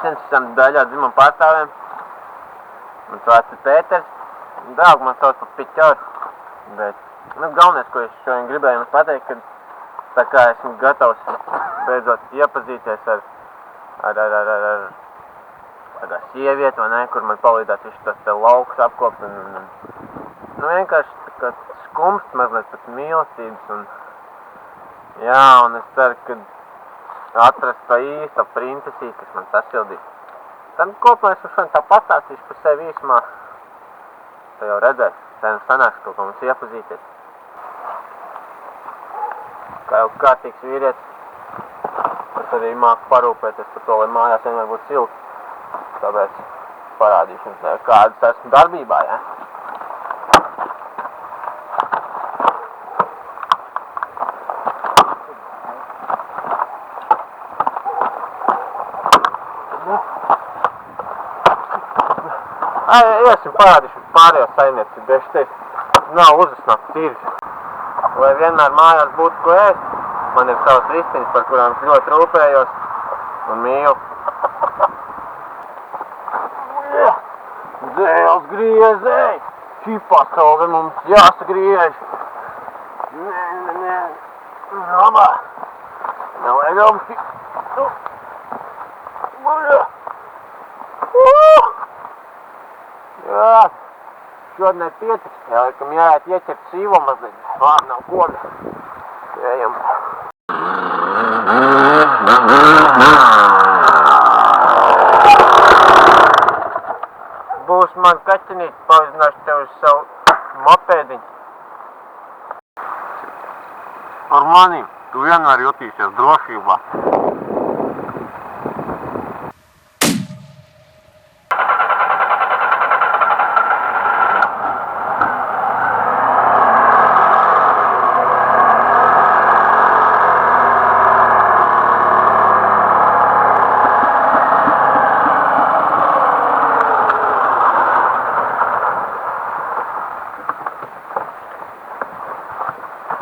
Sveiciens visam daļā dzimuma pārstāvēm. Mans vārds ir Pēters. Draugi man sauc par Piķoru. Bet, galvenais, ko es šodien gribēju jums pateikt, ka tā kā esmu gatavs beidzot iepazīties ar sievieti, vai ne, kur man palīdzētu visu tos te laukus apkopt un vienkārši tā kā skumst mazliet pēc mīlestības un es ceru, ka atrast to īsto princesīti, kas man sasildīs. Tad kopumā es šodien tā pastāstīšu par sevi īsumā. Tu jau redzēsi, sen sanāks kaut ko mums iepazīties. Kā jau kārtīgs vīrietis, es arī māku parūpēties par to, lai mājās vienmēr būtu silti. Tāpēc parādīšu jums, kādas esmu darbībā, ja? Iesim parādīšu pārējās saimniecību, bet šeit nav uzasnāts cirvis. Lai vienmēr mājās būtu ko ēst, man ir savas ristiņas, par kurām es ļoti rūpējos un mīlu. Dzēles griezēji! Šī pasaule mums jāsagriež! Nē. Labā! Nevajag augstī! Jā, šodien ir pietiks, laikam jāiet ieķert sīvo mazliet, nav koga. Ejam. Būs man kaķenīt, pavizināšu tev uz savu mopēdiņu. Ar manim tu vienmēr jutīsies drošībā.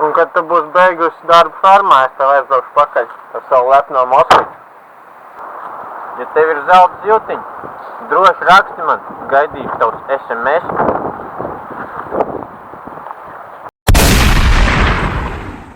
Un, kad tu būsi beigusi darbu farmā, es tev aizbraukšu pakaļ ar savu lepno mosliņu. Ja tev ir zelta ziltiņa, droši raksti man, gaidīšu tavus SMS